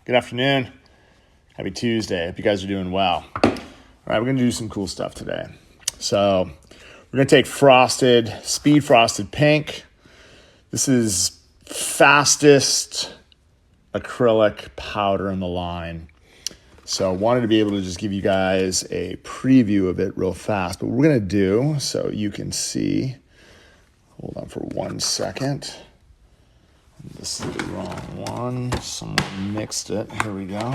Good afternoon. Happy Tuesday. Hope you guys are doing well. All right, we're going to do some cool stuff today. So we're going to take speed frosted pink. This is fastest acrylic powder in the line. So I wanted to be able to just give you guys a preview of it real fast. But what we're going to do, so you can see, hold on for 1 second. This is the wrong one. Someone mixed it. Here we go.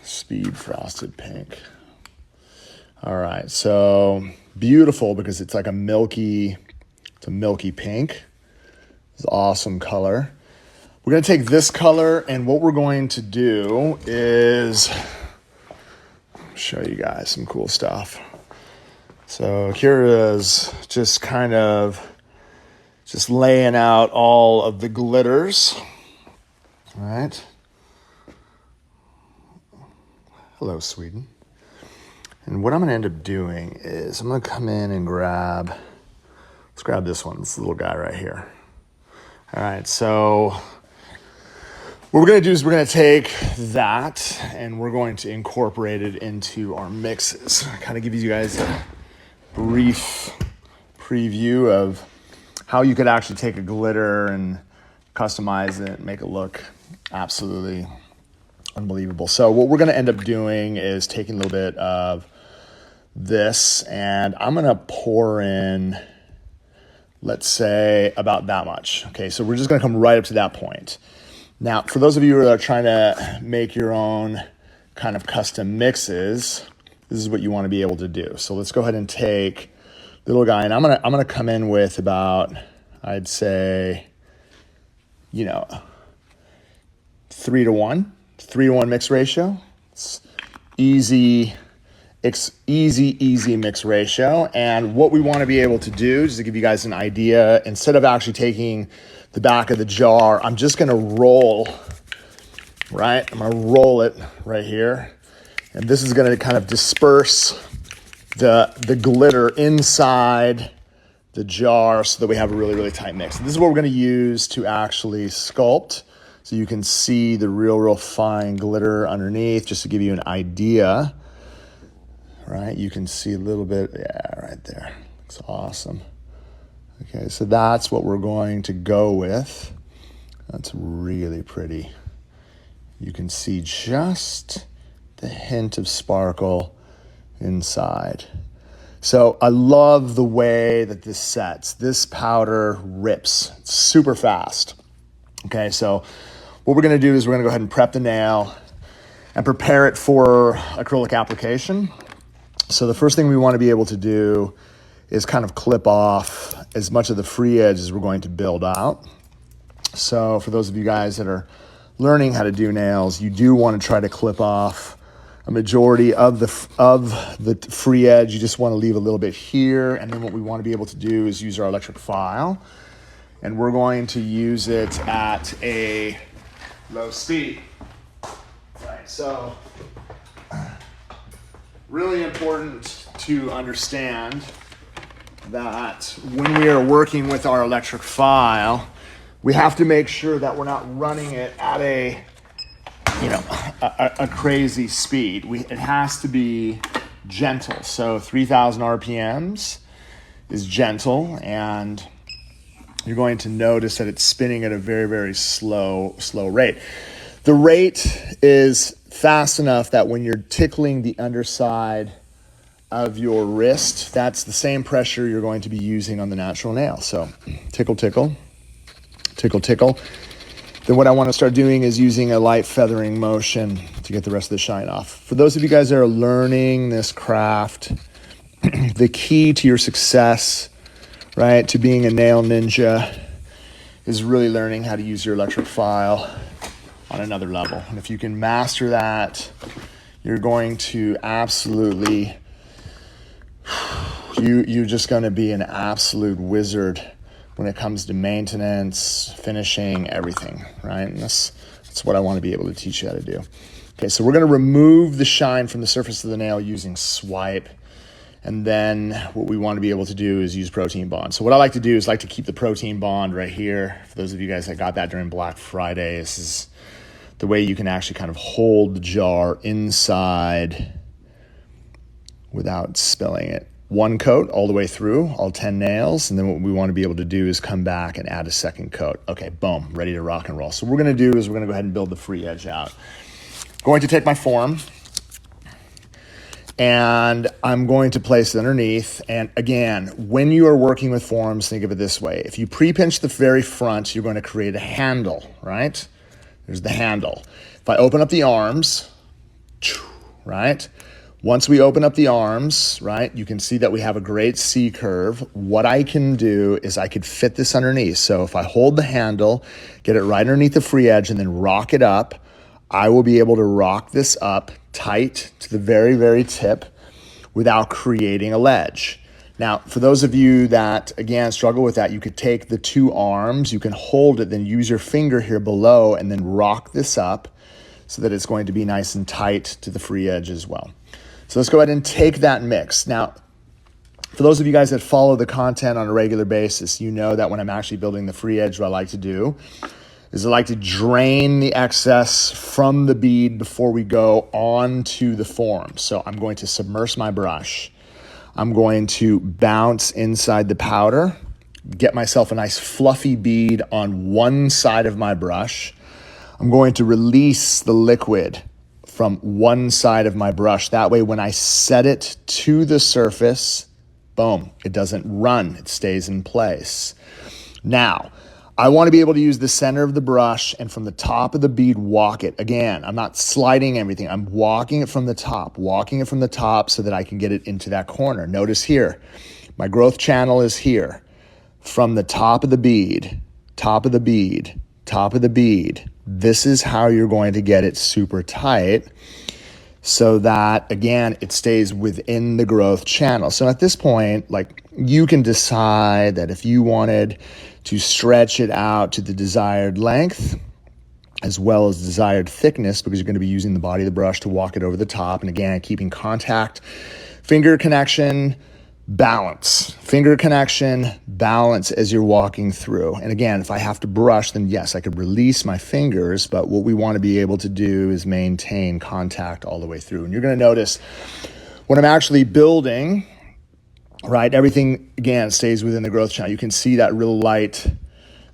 Speed frosted pink. All right, so beautiful because it's like a milky pink. It's an awesome color. We're gonna take this color, and what we're going to do is show you guys some cool stuff. So here is just laying out all of the glitters. All right. Hello, Sweden. And what I'm going to end up doing is I'm going to come in and let's grab this one, this little guy right here. All right, so what we're going to do is we're going to take that and we're going to incorporate it into our mixes. Kind of give you guys a brief preview of how you could actually take a glitter and customize it and make it look absolutely unbelievable. So what we're going to end up doing is taking a little bit of this, and I'm going to pour in, let's say, about that much. Okay, so we're just going to come right up to that point. Now, for those of you who are trying to make your own kind of custom mixes, this is what you want to be able to do. So let's go ahead and take the little guy, and I'm gonna come in with about, I'd say, 3-to-1 mix ratio. It's easy mix ratio. And what we want to be able to do, just to give you guys an idea, instead of actually taking the back of the jar, I'm just gonna roll, right? I'm gonna roll it right here, and this is gonna kind of disperse the glitter inside the jar so that we have a really, really tight mix. And this is what we're going to use to actually sculpt, so you can see the real fine glitter underneath, just to give you an idea, right? You can see a little bit, yeah, right there. Looks awesome. Okay, so that's what we're going to go with. That's really pretty. You can see just the hint of sparkle inside. So I love the way that this sets. This powder rips. It's super fast. Okay, so what we're going to do is we're going to go ahead and prep the nail and prepare it for acrylic application. So the first thing we want to be able to do is kind of clip off as much of the free edge as we're going to build out. So for those of you guys that are learning how to do nails, you do want to try to clip off a majority of the free edge. You just want to leave a little bit here, and then what we want to be able to do is use our electric file, and we're going to use it at a low speed. Right, so really important to understand that when we are working with our electric file, we have to make sure that we're not running it at a crazy speed. It has to be gentle. So 3,000 RPMs is gentle, and you're going to notice that it's spinning at a very, very slow rate. The rate is fast enough that when you're tickling the underside of your wrist, that's the same pressure you're going to be using on the natural nail. So tickle, tickle, tickle, tickle. Then what I want to start doing is using a light feathering motion to get the rest of the shine off. For those of you guys that are learning this craft, the key to your success, right, to being a nail ninja, is really learning how to use your electric file on another level. And if you can master that, you're going to absolutely, you're just going to be an absolute wizard when it comes to maintenance, finishing, everything, right? And that's what I want to be able to teach you how to do. Okay, so we're going to remove the shine from the surface of the nail using swipe. And then what we want to be able to do is use protein bond. So what I like to do is like to keep the protein bond right here. For those of you guys that got that during Black Friday, this is the way you can actually kind of hold the jar inside without spilling it. One coat all the way through, all 10 nails, and then what we want to be able to do is come back and add a second coat. Okay, boom, ready to rock and roll. So what we're going to do is we're going to go ahead and build the free edge out. Going to take my form, and I'm going to place it underneath. And again, when you are working with forms, think of it this way. If you pre-pinch the very front, you're going to create a handle, right? There's the handle. If I open up the arms, right? Once we open up the arms, right, you can see that we have a great C curve. What I can do is I could fit this underneath. So if I hold the handle, get it right underneath the free edge and then rock it up, I will be able to rock this up tight to the very, very tip without creating a ledge. Now, for those of you that, again, struggle with that, you could take the two arms, you can hold it, then use your finger here below and then rock this up so that it's going to be nice and tight to the free edge as well. So let's go ahead and take that mix. Now, for those of you guys that follow the content on a regular basis, you know that when I'm actually building the free edge, what I like to do is I like to drain the excess from the bead before we go on to the form. So I'm going to submerge my brush. I'm going to bounce inside the powder, get myself a nice fluffy bead on one side of my brush. I'm going to release the liquid from one side of my brush. That way, when I set it to the surface, boom, it doesn't run, it stays in place. Now, I want to be able to use the center of the brush and from the top of the bead, walk it. Again, I'm not sliding everything. I'm walking it from the top so that I can get it into that corner. Notice here, my growth channel is here. From the top of the bead, top of the bead, top of the bead. This is how you're going to get it super tight so that, again, it stays within the growth channel. So at this point, like, you can decide that if you wanted to stretch it out to the desired length as well as desired thickness, because you're going to be using the body of the brush to walk it over the top. And again, keeping contact, finger connection, balance, finger connection, balance as you're walking through. And again, if I have to brush, then yes, I could release my fingers, but what we want to be able to do is maintain contact all the way through. And you're going to notice when I'm actually building, right, everything, again, stays within the growth channel. You can see that real light,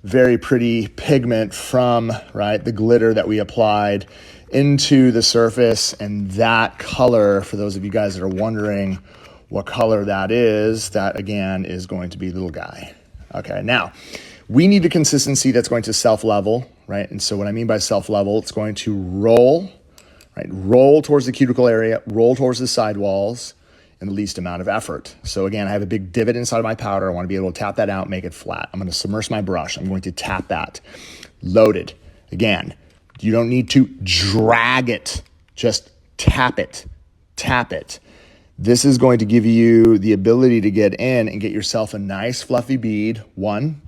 very pretty pigment from, right, the glitter that we applied into the surface. And that color, for those of you guys that are wondering what color that is, that again is going to be little guy. Okay, now we need a consistency that's going to self-level, right? And so what I mean by self-level, it's going to roll, right? Roll towards the cuticle area, roll towards the sidewalls in the least amount of effort. So again, I have a big divot inside of my powder. I want to be able to tap that out, make it flat. I'm going to submerge my brush. I'm going to tap that. Loaded. Again, you don't need to drag it. Just tap it. Tap it. This is going to give you the ability to get in and get yourself a nice fluffy bead. 1,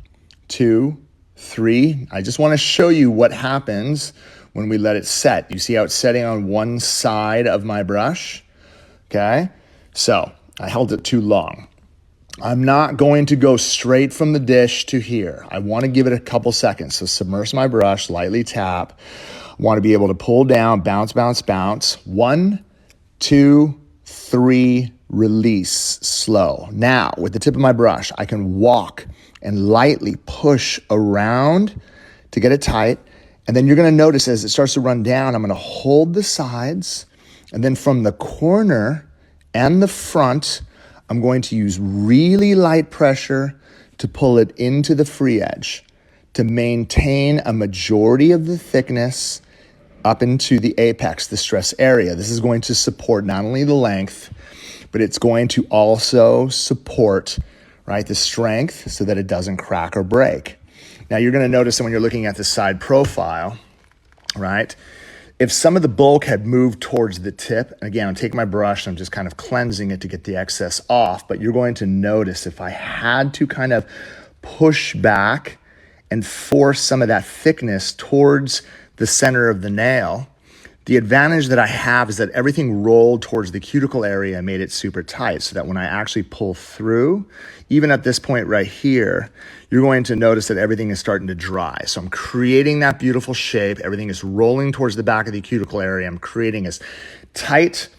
2, 3. I just want to show you what happens when we let it set. You see how it's setting on one side of my brush? Okay, so I held it too long. I'm not going to go straight from the dish to here. I want to give it a couple seconds. So submerge my brush, lightly tap. I want to be able to pull down, bounce, bounce, bounce. 1, 2, 3, release, slow. Now, with the tip of my brush, I can walk and lightly push around to get it tight. And then you're going to notice as it starts to run down, I'm going to hold the sides. And then from the corner and the front, I'm going to use really light pressure to pull it into the free edge to maintain a majority of the thickness up into the apex, the stress area. This is going to support not only the length, but it's going to also support, right, the strength so that it doesn't crack or break. Now you're going to notice that when you're looking at the side profile, right, if some of the bulk had moved towards the tip, and again, I'm taking my brush, I'm just kind of cleansing it to get the excess off, but you're going to notice if I had to kind of push back and force some of that thickness towards the center of the nail, The advantage that I have is that everything rolled towards the cuticle area and made it super tight so that when I actually pull through, even at this point right here, you're going to notice that everything is starting to dry. So I'm creating that beautiful shape. Everything is rolling towards the back of the cuticle area. I'm creating as tight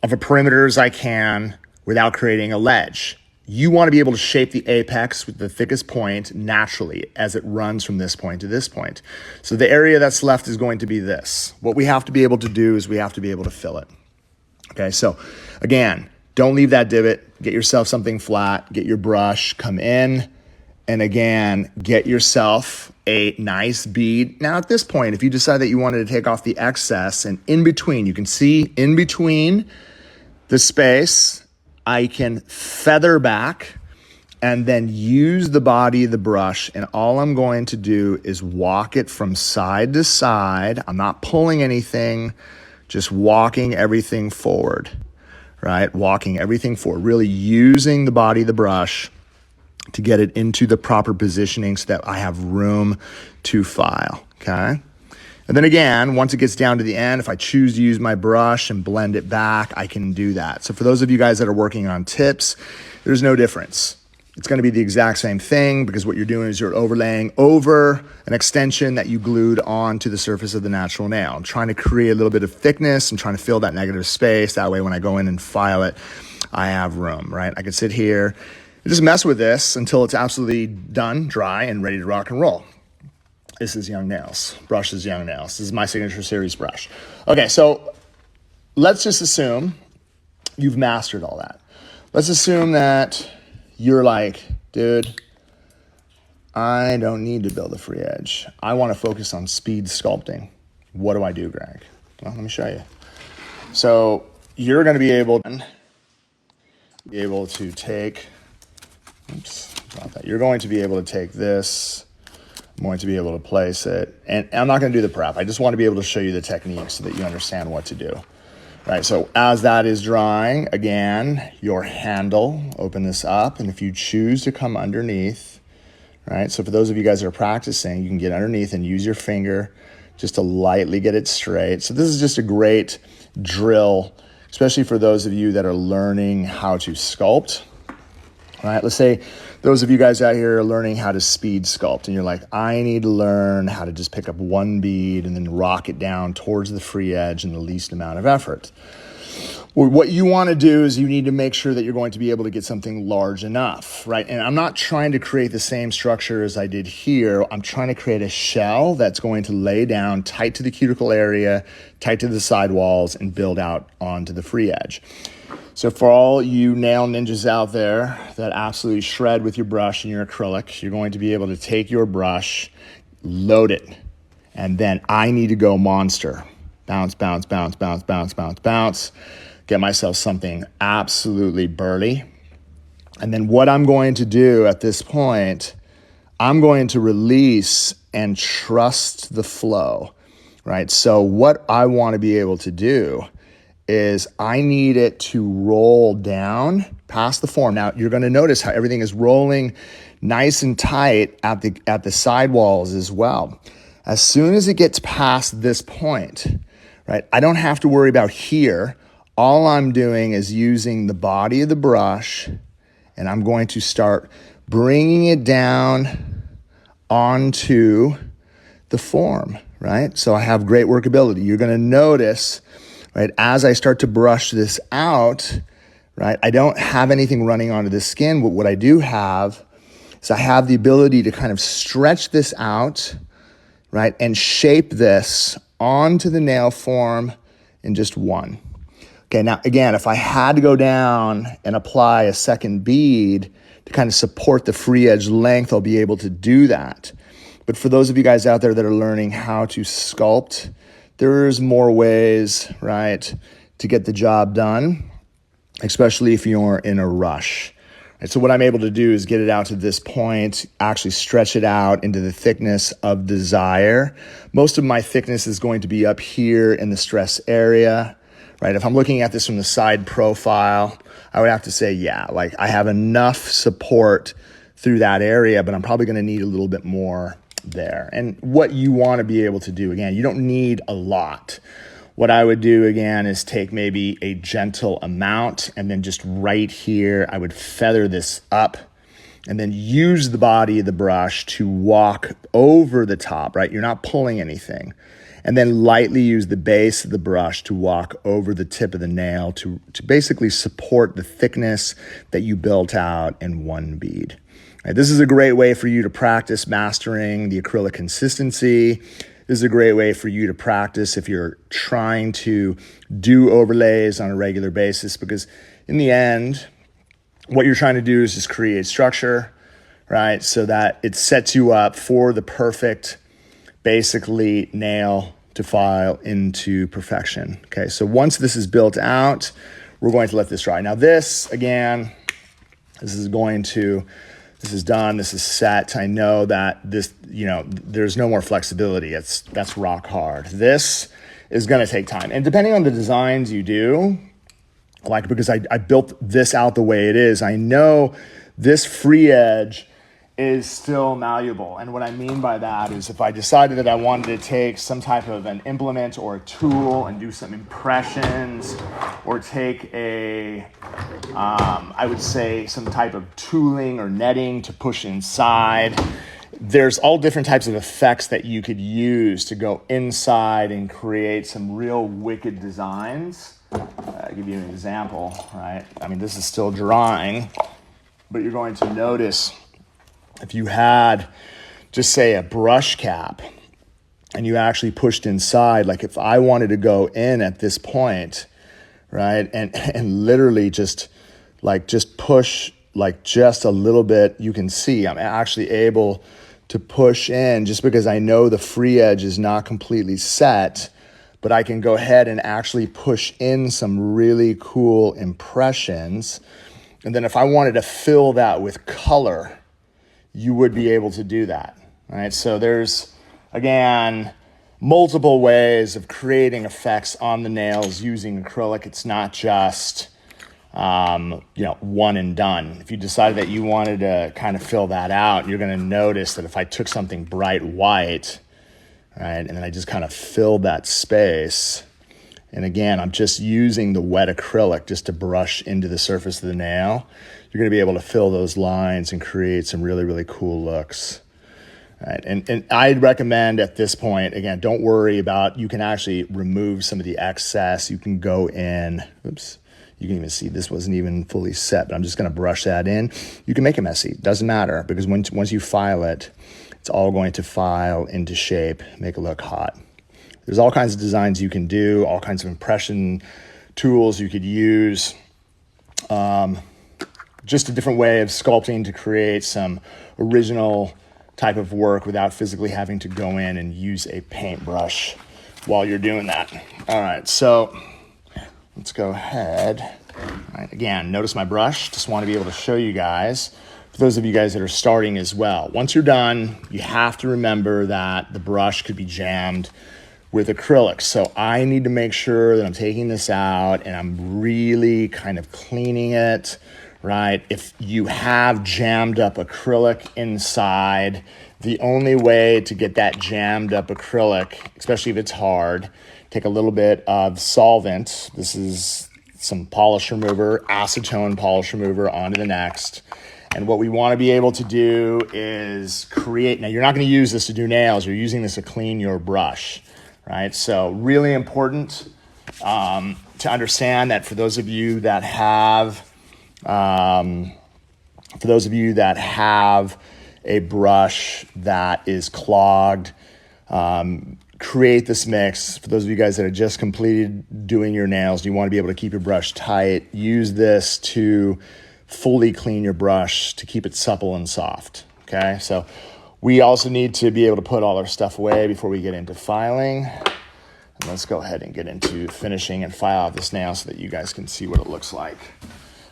of a perimeter as I can without creating a ledge. You want to be able to shape the apex with the thickest point naturally as it runs from this point to this point. So the area that's left is going to be this. What we have to be able to do is we have to be able to fill it. Okay, so again, don't leave that divot. Get yourself something flat, get your brush, come in, and again, get yourself a nice bead. Now at this point, if you decide that you wanted to take off the excess and in between, you can see in between the space, I can feather back and then use the body of the brush, and all I'm going to do is walk it from side to side. I'm not pulling anything, just walking everything forward, right? Walking everything forward, really using the body of the brush to get it into the proper positioning so that I have room to file, okay? And then again, once it gets down to the end, if I choose to use my brush and blend it back, I can do that. So for those of you guys that are working on tips, there's no difference. It's going to be the exact same thing because what you're doing is you're overlaying over an extension that you glued onto the surface of the natural nail. I'm trying to create a little bit of thickness. I'm trying to fill that negative space. That way when I go in and file it, I have room, right? I can sit here and just mess with this until it's absolutely done, dry, and ready to rock and roll. This is Young Nails. Brush is Young Nails. This is my signature series brush. Okay, so let's just assume you've mastered all that. Let's assume that you're like, dude, I don't need to build a free edge. I want to focus on speed sculpting. What do I do, Greg? Well, let me show you. So you're going to be able to take, you're going to be able to take this. I'm going to be able to place it. And I'm not going to do the prep. I just want to be able to show you the technique so that you understand what to do. Right, so as that is drying, again, your handle, open this up. And if you choose to come underneath, right, so for those of you guys that are practicing, you can get underneath and use your finger just to lightly get it straight. So this is just a great drill, especially for those of you that are learning how to sculpt. All right, let's say those of you guys out here are learning how to speed sculpt and you're like, I need to learn how to just pick up one bead and then rock it down towards the free edge in the least amount of effort. Well, what you want to do is you need to make sure that you're going to be able to get something large enough, right? And I'm not trying to create the same structure as I did here. I'm trying to create a shell that's going to lay down tight to the cuticle area, tight to the side walls, and build out onto the free edge. So for all you nail ninjas out there that absolutely shred with your brush and your acrylic, you're going to be able to take your brush, load it, and then I need to go monster. Bounce, bounce, bounce, bounce, bounce, bounce, bounce. Get myself something absolutely burly. And then what I'm going to do at this point, I'm going to release and trust the flow, right? So what I want to be able to do is I need it to roll down past the form. Now you're going to notice how everything is rolling nice and tight at the sidewalls as well. As soon as it gets past this point, right, I don't have to worry about here. All I'm doing is using the body of the brush and I'm going to start bringing it down onto the form, right? So I have great workability. You're going to notice, right, as I start to brush this out, right, I don't have anything running onto the skin, but what I do have is I have the ability to kind of stretch this out, right, and shape this onto the nail form in just one. Okay, now again, if I had to go down and apply a second bead to kind of support the free edge length, I'll be able to do that. But for those of you guys out there that are learning how to sculpt, there's more ways, right, to get the job done, especially if you're in a rush. And so what I'm able to do is get it out to this point, actually stretch it out into the thickness of desire. Most of my thickness is going to be up here in the stress area, right? If I'm looking at this from the side profile, I would have to say, yeah, like I have enough support through that area, but I'm probably going to need a little bit more there. And what you want to be able to do, again, you don't need a lot. what I would do again is take maybe a gentle amount, and then just right here, I would feather this up, and then use the body of the brush to walk over the top, right? You're not pulling anything. And then lightly use the base of the brush to walk over the tip of the nail to basically support the thickness that you built out in one bead. Right, this is a great way for you to practice mastering the acrylic consistency. This is a great way for you to practice if you're trying to do overlays on a regular basis, because in the end, what you're trying to do is just create structure, right? So that it sets you up for the perfect, basically, nail to file into perfection. Okay, so once this is built out, we're going to let this dry. Now this, again, this is done, this is set. I know that this, there's no more flexibility. That's rock hard. This is gonna take time. And depending on the designs you do, like, because I built this out the way it is, I know this free edge is still malleable. And what I mean by that is if I decided that I wanted to take some type of an implement or a tool and do some impressions, or take I would say some type of tooling or netting to push inside, there's all different types of effects that you could use to go inside and create some real wicked designs. I'll give you an example, right? I mean, this is still drying, but you're going to notice if you had, just say, a brush cap and you actually pushed inside, like if I wanted to go in at this point, right, and literally just push like just a little bit, you can see I'm actually able to push in just because I know the free edge is not completely set, but I can go ahead and actually push in some really cool impressions. And then if I wanted to fill that with color, you would be able to do that, right? So there's, again, multiple ways of creating effects on the nails using acrylic. It's not just, one and done. If you decided that you wanted to kind of fill that out, you're gonna notice that if I took something bright white, right, and then I just kind of filled that space, and again, I'm just using the wet acrylic just to brush into the surface of the nail, you're going to be able to fill those lines and create some really, really cool looks. Right? And I'd recommend at this point, again, don't worry about, you can actually remove some of the excess. You can go in, oops, you can even see this wasn't even fully set, but I'm just going to brush that in. You can make it messy, doesn't matter, because once you file it, it's all going to file into shape, make it look hot. There's all kinds of designs you can do, all kinds of impression tools you could use. Just a different way of sculpting to create some original type of work without physically having to go in and use a paintbrush while you're doing that. All right, so let's go ahead. All right, again, notice my brush. Just want to be able to show you guys, for those of you guys that are starting as well. Once you're done, you have to remember that the brush could be jammed with acrylic. So I need to make sure that I'm taking this out and I'm really kind of cleaning it, right? If you have jammed up acrylic inside, the only way to get that jammed up acrylic, especially if it's hard, take a little bit of solvent. This is some polish remover, acetone polish remover onto the next. And what we want to be able to do is create, now you're not going to use this to do nails, you're using this to clean your brush, right? So really important to understand that for those of you that have a brush that is clogged, create this mix. For those of you guys that are just completed doing your nails, you want to be able to keep your brush tight. Use this to fully clean your brush to keep it supple and soft, okay? So we also need to be able to put all our stuff away before we get into filing. And let's go ahead and get into finishing and file out this nail so that you guys can see what it looks like.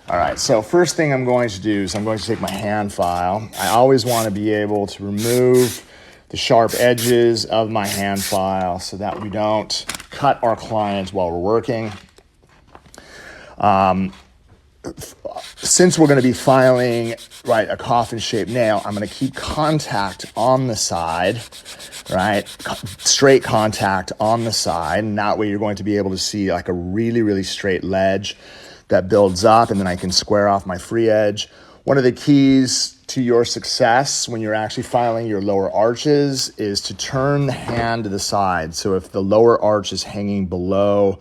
All right, so first thing I'm going to do is I'm going to take my hand file. I always want to be able to remove the sharp edges of my hand file so that we don't cut since we're going to be filing, right, a coffin-shaped nail, I'm going to keep contact on the side, right, straight contact on the side, and that way you're going to be able to see like a really, really straight ledge that builds up, and then I can square off my free edge. One of the keys to your success when you're actually filing your lower arches is to turn the hand to the side. So if the lower arch is hanging below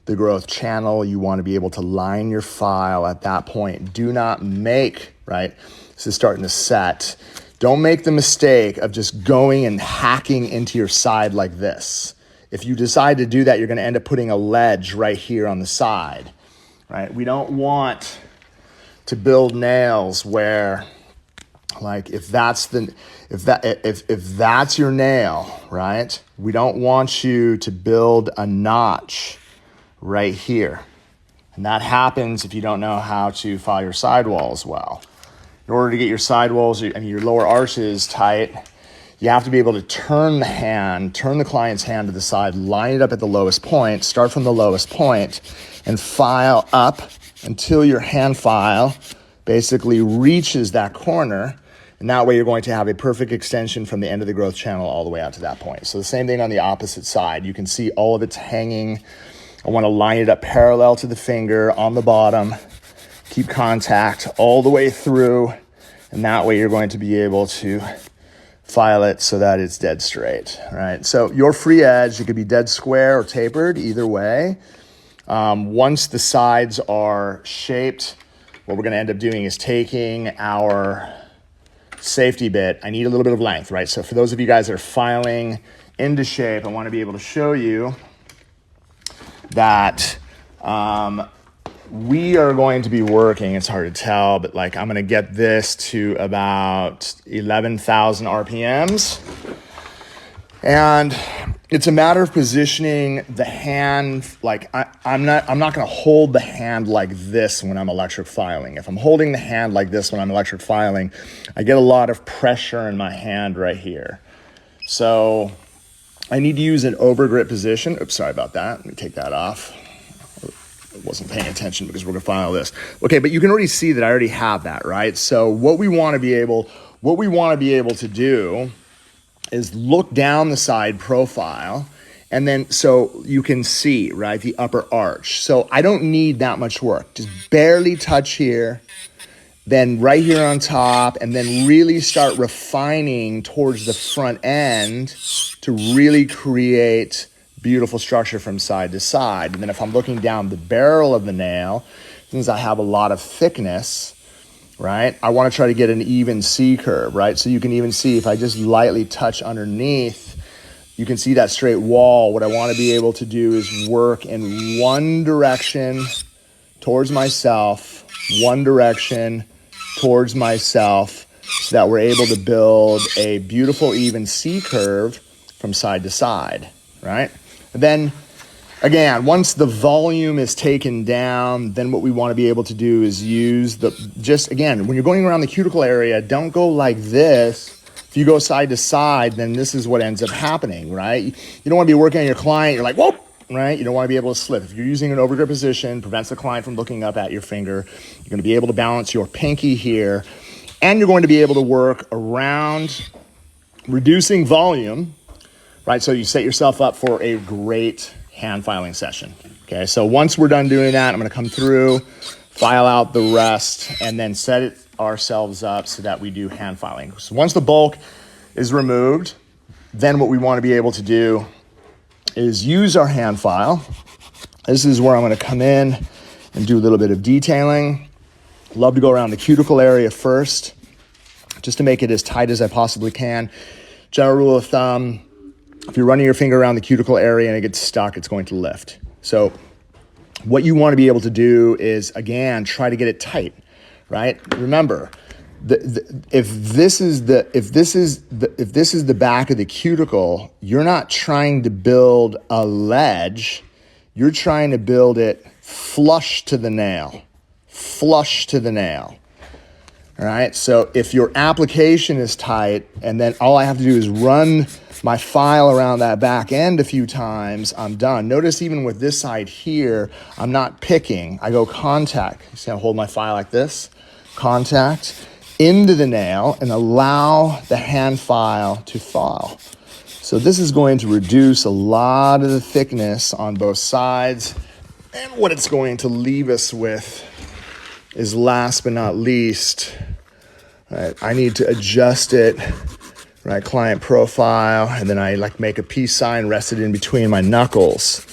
the growth channel, you want to be able to line your file at that point. Do not make, right, this is starting to set. Don't make the mistake of just going and hacking into your side like this. If you decide to do that, you're going to end up putting a ledge right here on the side. Right? We don't want to build nails where, like, if that's your nail, right? We don't want you to build a notch right here. And that happens if you don't know how to file your sidewalls well. In order to get your sidewalls, your lower arches tight, you have to be able to turn the client's hand to the side, line it up at the lowest point, start from the lowest point, and file up until your hand file basically reaches that corner. And that way you're going to have a perfect extension from the end of the growth channel all the way out to that point. So the same thing on the opposite side. You can see all of it's hanging. I want to line it up parallel to the finger on the bottom. Keep contact all the way through. And that way you're going to be able to file it so that it's dead straight, right? So your free edge, it could be dead square or tapered, either way. Once the sides are shaped, what we're going to end up doing is taking our safety bit. I need a little bit of length, right? So for those of you guys that are filing into shape, I want to be able to show you that we are going to be working, it's hard to tell, but like I'm going to get this to about 11,000 RPMs. And it's a matter of positioning the hand. Like I'm not going to hold the hand like this when I'm electric filing. If I'm holding the hand like this when I'm electric filing, I get a lot of pressure in my hand right here. So I need to use an overgrip position. Oops, sorry about that. Let me take that off. I wasn't paying attention because we're going to file this. Okay, but you can already see that I already have that, right? So what we want to be able to do is look down the side profile, and then so you can see, right, the upper arch. So I don't need that much work. Just barely touch here, then right here on top, and then really start refining towards the front end to really create beautiful structure from side to side. And then if I'm looking down the barrel of the nail, since I have a lot of thickness, right, I want to try to get an even C curve, right? So you can even see if I just lightly touch underneath, you can see that straight wall. What I want to be able to do is work in one direction towards myself, one direction towards myself, so that we're able to build a beautiful even C curve from side to side, right? And then again, once the volume is taken down, then what we want to be able to do is use again, when you're going around the cuticle area, don't go like this. If you go side to side, then this is what ends up happening, right? You don't want to be working on your client. You're like, whoop, right? You don't want to be able to slip. If you're using an overgrip position, prevents the client from looking up at your finger. You're going to be able to balance your pinky here, and you're going to be able to work around reducing volume, right? So you set yourself up for a great hand filing session. Okay, so once we're done doing that, I'm going to come through, file out the rest, and then set it ourselves up so that we do hand filing. So once the bulk is removed, then what we want to be able to do is use our hand file. This is where I'm going to come in and do a little bit of detailing. Love to go around the cuticle area first, just to make it as tight as I possibly can. General rule of thumb, if you're running your finger around the cuticle area and it gets stuck, it's going to lift. So what you want to be able to do is, again, try to get it tight, right? Remember, if this is the back of the cuticle, you're not trying to build a ledge. You're trying to build it flush to the nail, flush to the nail. All right. So if your application is tight, and then all I have to do is run my file around that back end a few times, I'm done. Notice even with this side here, I'm not picking. I go contact. You see I hold my file like this? Contact into the nail and allow the hand file to file. So this is going to reduce a lot of the thickness on both sides. And what it's going to leave us with is, last but not least, right, I need to adjust it, right, client profile, and then I like make a peace sign rested in between my knuckles.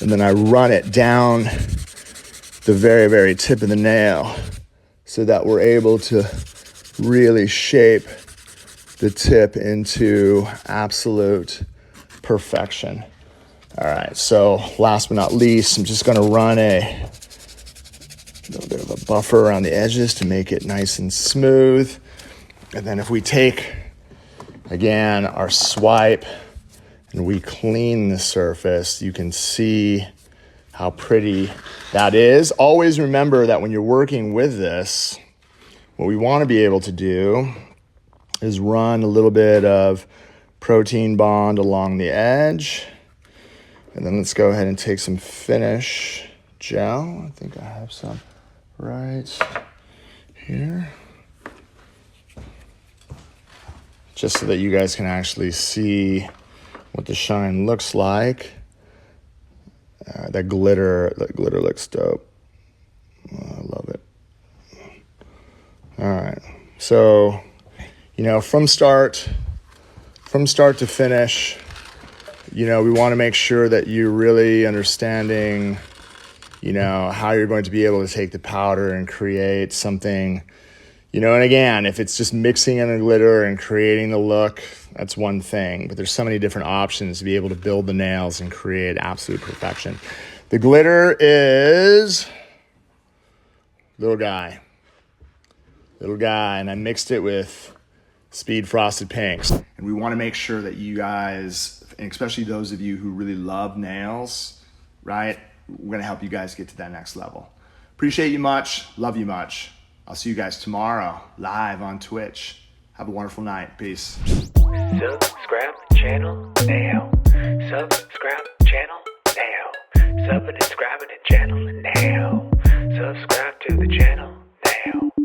And then I run it down the very, very tip of the nail so that we're able to really shape the tip into absolute perfection. All right, so last but not least, I'm just gonna run a little bit of a buffer around the edges to make it nice and smooth. And then if we take, again, our swipe and we clean the surface, you can see how pretty that is. Always remember that when you're working with this, what we wanna be able to do is run a little bit of protein bond along the edge. And then let's go ahead and take some finish gel. I think I have some right here. Just so that you guys can actually see what the shine looks like. That glitter looks dope. I love it. All right, so, you know, from start to finish, you know, we want to make sure that you're really understanding, you know, how you're going to be able to take the powder and create something, you know, and again, if it's just mixing in the glitter and creating the look, that's one thing, but there's so many different options to be able to build the nails and create absolute perfection. The glitter is little guy, and I mixed it with Speed Frosted Pinks. And we want to make sure that you guys, and especially those of you who really love nails, right? We're going to help you guys get to that next level. Appreciate you much. Love you much. I'll see you guys tomorrow live on Twitch. Have a wonderful night. Peace. Subscribe the channel now. Subscribe the channel now. Sub and subscribe the channel.